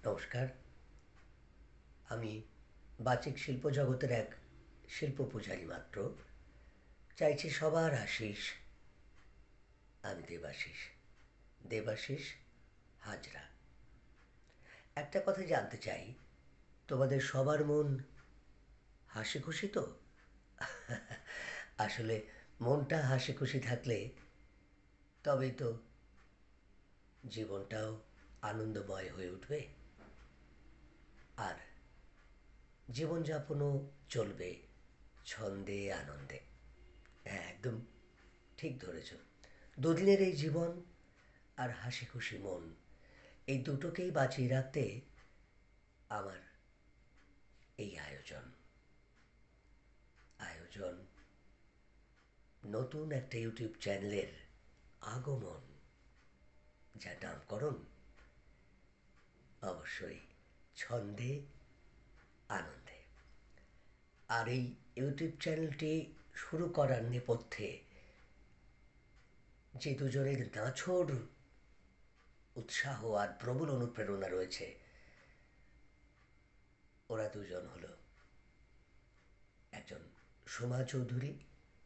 নমস্কার। আমি বাচিক শিল্প জগতের এক শিল্প পূজারী মাত্র। চাইছি সবার আশিস। আমি দেবাশিস, দেবাশিস হাজরা। একটা কথা জানতে চাই, তোমাদের সবার মন হাসি খুশি তো? আসলে মনটা হাসি খুশি থাকলে তবেই তো জীবনটাও আনন্দময় হয়ে উঠবে, আর জীবনযাপনও চলবে ছন্দে আনন্দে। হ্যাঁ, একদম ঠিক ধরেছ। দুদিনের এই জীবন আর হাসি খুশি মন, এই দুটোকেই বাঁচিয়ে রাখতে আমার এই আয়োজন। আয়োজন নতুন একটা ইউটিউব চ্যানেলের আগমন, যার নামকরণ অবশ্যই ছন্দে আনন্দে। আর এই ইউটিউব চ্যানেলটি শুরু করার নেপথ্যে যে দুজনের নাছোড় উৎসাহ আর প্রবল অনুপ্রেরণা রয়েছে, ওরা দুজন হলো একজন সোমা চৌধুরী,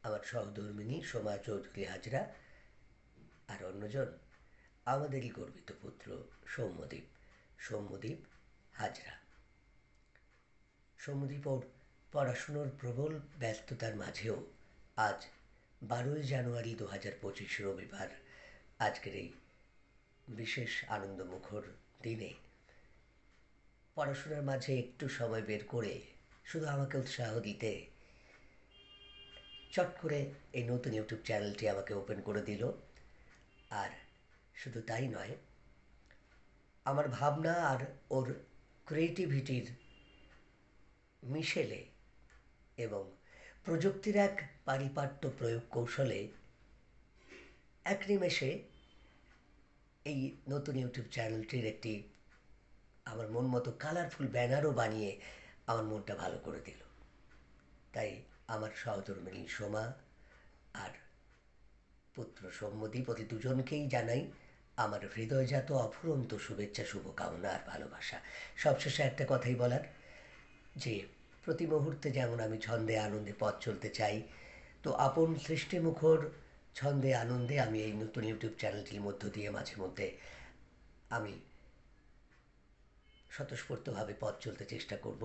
আমার সহধর্মিণী সোমা চৌধুরী হাজরা, আর অন্যজন আমাদেরই গর্বিত পুত্র সৌম্যদীপ, সৌম্যদীপ হাজরা। সৌম্যদীপ ওর পড়াশুনোর প্রবল ব্যস্ততার মাঝেও আজ 12ই জানুয়ারি 2025 রবিবার, আজকের এই বিশেষ আনন্দমুখর দিনে পড়াশোনার মাঝে একটু সময় বের করে শুধু আমাকে উৎসাহ দিতে চট করে এই নতুন ইউটিউব চ্যানেলটি আমাকে ওপেন করে দিল। আর শুধু তাই নয়, আমার ভাবনা আর ওর ক্রিয়েটিভিটির মিশেলে এবং প্রযুক্তির এক পারিপাট্য প্রয়োগ কৌশলে এক নিমেষে এই নতুন ইউটিউব চ্যানেলটির একটি আমার মন মতো কালারফুল ব্যানারও বানিয়ে আমার মনটা ভালো করে দিল। তাই আমার সহধর্মিণী সোমা আর পুত্র সৌম্যদীপ, ওদের দুজনকেই জানাই আমার হৃদয়জাত অফুরন্ত শুভেচ্ছা, শুভকামনা আর ভালোবাসা। সবশেষে একটা কথাই বলার, যে প্রতি মুহূর্তে যেমন আমি ছন্দে আনন্দে পথ চলতে চাই, তো আপন সৃষ্টিমুখর ছন্দে আনন্দে আমি এই নতুন ইউটিউব চ্যানেলটির মধ্য দিয়ে মাঝে মধ্যে আমি স্বতঃস্ফূর্তভাবে পথ চলতে চেষ্টা করব।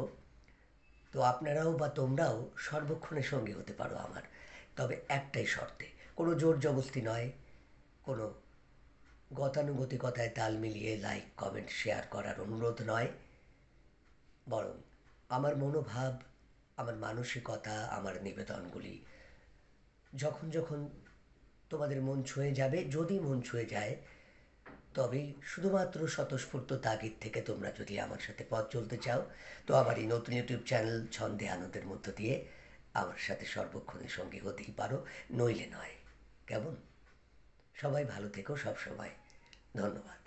তো আপনারাও বা তোমরাও সর্বক্ষণের সঙ্গে হতে পারো আমার, তবে একটাই শর্তে, কোনো জোর জবস্তি নয়, কোনো গতানুগতিকতায় তাল মিলিয়ে লাইক কমেন্ট শেয়ার করার অনুরোধ নয়, বরং আমার মনোভাব, আমার মানসিকতা, আমার নিবেদনগুলি যখন যখন তোমাদের মন ছুঁয়ে যাবে, যদি মন ছুঁয়ে যায়, তবেই শুধুমাত্র স্বতঃস্ফূর্ত তাগিদ থেকে তোমরা যদি আমার সাথে পথ চলতে চাও, তো আমার এই নতুন ইউটিউব চ্যানেল ছন্দে আনন্দের মধ্য দিয়ে আমার সাথে সর্বক্ষণের সঙ্গে হতেই পারো, নইলে নয়। কেমন? সবাই ভালো থেকো সব সময়। ধন্যবাদ।